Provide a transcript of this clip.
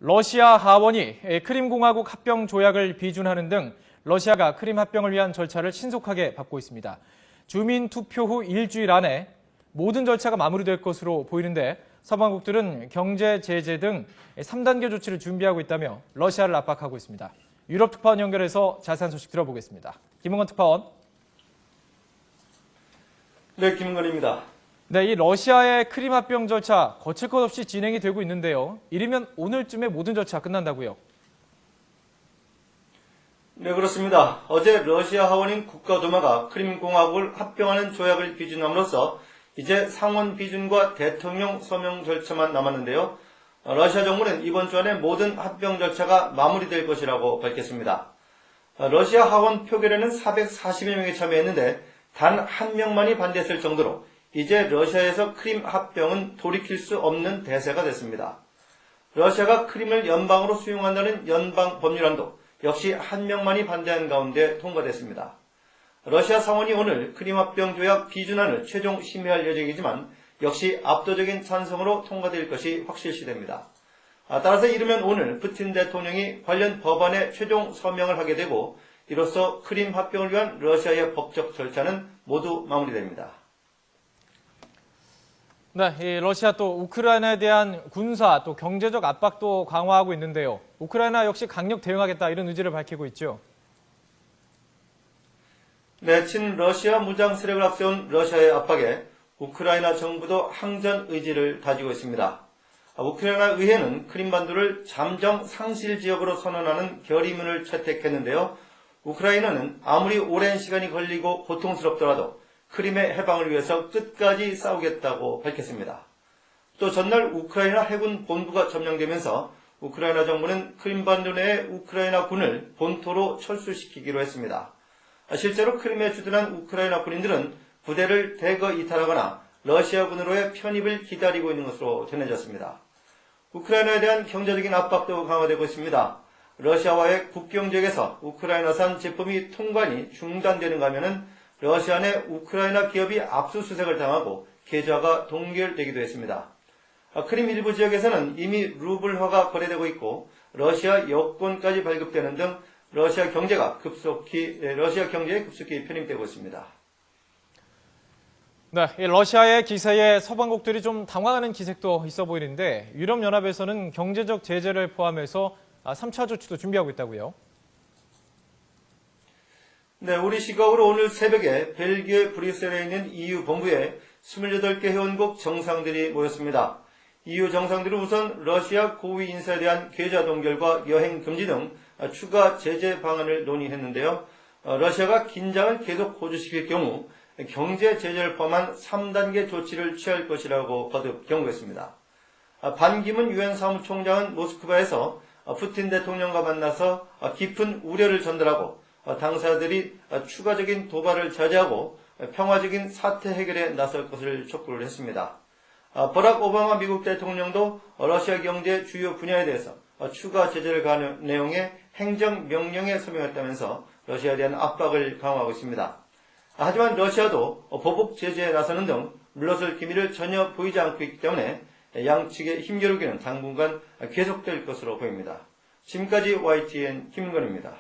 러시아 하원이 크림공화국 합병 조약을 비준하는 등 러시아가 크림 합병을 위한 절차를 신속하게 밟고 있습니다. 주민 투표 후 일주일 안에 모든 절차가 마무리될 것으로 보이는데 서방국들은 경제 제재 등 3단계 조치를 준비하고 있다며 러시아를 압박하고 있습니다. 유럽 특파원 연결해서 자세한 소식 들어보겠습니다. 김은건 특파원. 네, 김은건입니다. 네, 이 러시아의 크림 합병 절차 거칠 것 없이 진행이 되고 있는데요. 이르면 오늘쯤에 모든 절차 끝난다고요? 네, 그렇습니다. 어제 러시아 하원인 국가두마가 크림공화국을 합병하는 조약을 비준함으로써 이제 상원 비준과 대통령 서명 절차만 남았는데요. 러시아 정부는 이번 주 안에 모든 합병 절차가 마무리될 것이라고 밝혔습니다. 러시아 하원 표결에는 440여 명이 참여했는데 단 한 명만이 반대했을 정도로 이제 러시아에서 크림 합병은 돌이킬 수 없는 대세가 됐습니다. 러시아가 크림을 연방으로 수용한다는 연방 법률안도 역시 한 명만이 반대한 가운데 통과됐습니다. 러시아 상원이 오늘 크림 합병 조약 비준안을 최종 심의할 예정이지만 역시 압도적인 찬성으로 통과될 것이 확실시됩니다. 따라서 이르면 오늘 푸틴 대통령이 관련 법안에 최종 서명을 하게 되고 이로써 크림 합병을 위한 러시아의 법적 절차는 모두 마무리됩니다. 네, 러시아 또 우크라이나에 대한 군사 또 경제적 압박도 강화하고 있는데요. 우크라이나 역시 강력 대응하겠다 이런 의지를 밝히고 있죠. 네, 친러시아 무장 세력을 앞세운 러시아의 압박에 우크라이나 정부도 항전 의지를 다지고 있습니다. 우크라이나 의회는 크림반도를 잠정 상실 지역으로 선언하는 결의문을 채택했는데요. 우크라이나는 아무리 오랜 시간이 걸리고 고통스럽더라도 크림의 해방을 위해서 끝까지 싸우겠다고 밝혔습니다. 또 전날 우크라이나 해군 본부가 점령되면서 우크라이나 정부는 크림반도 내에 우크라이나 군을 본토로 철수시키기로 했습니다. 실제로 크림에 주둔한 우크라이나 군인들은 부대를 대거 이탈하거나 러시아군으로의 편입을 기다리고 있는 것으로 전해졌습니다. 우크라이나에 대한 경제적인 압박도 강화되고 있습니다. 러시아와의 국경 지역에서 우크라이나산 제품이 통관이 중단되는가 하면은 러시아 내 우크라이나 기업이 압수수색을 당하고 계좌가 동결되기도 했습니다. 크림 일부 지역에서는 이미 루블화가 거래되고 있고 러시아 여권까지 발급되는 등 러시아 경제에 급속히 편입되고 있습니다. 네, 이 러시아의 기세에 서방국들이 좀 당황하는 기색도 있어 보이는데 유럽연합에서는 경제적 제재를 포함해서 3차 조치도 준비하고 있다고요? 네, 우리 시각으로 오늘 새벽에 벨기에 브뤼셀에 있는 EU 본부에 28개 회원국 정상들이 모였습니다. EU 정상들은 우선 러시아 고위 인사에 대한 계좌 동결과 여행 금지 등 추가 제재 방안을 논의했는데요. 러시아가 긴장을 계속 고조시킬 경우 경제 제재를 포함한 3단계 조치를 취할 것이라고 거듭 경고했습니다. 반기문 유엔 사무총장은 모스크바에서 푸틴 대통령과 만나서 깊은 우려를 전달하고 당사자들이 추가적인 도발을 자제하고 평화적인 사태 해결에 나설 것을 촉구를 했습니다. 버락 오바마 미국 대통령도 러시아 경제 주요 분야에 대해서 추가 제재를 가하는 내용의 행정명령에 서명했다면서 러시아에 대한 압박을 강화하고 있습니다. 하지만 러시아도 보복 제재에 나서는 등 물러설 기미를 전혀 보이지 않고 있기 때문에 양측의 힘겨루기는 당분간 계속될 것으로 보입니다. 지금까지 YTN 김은건입니다.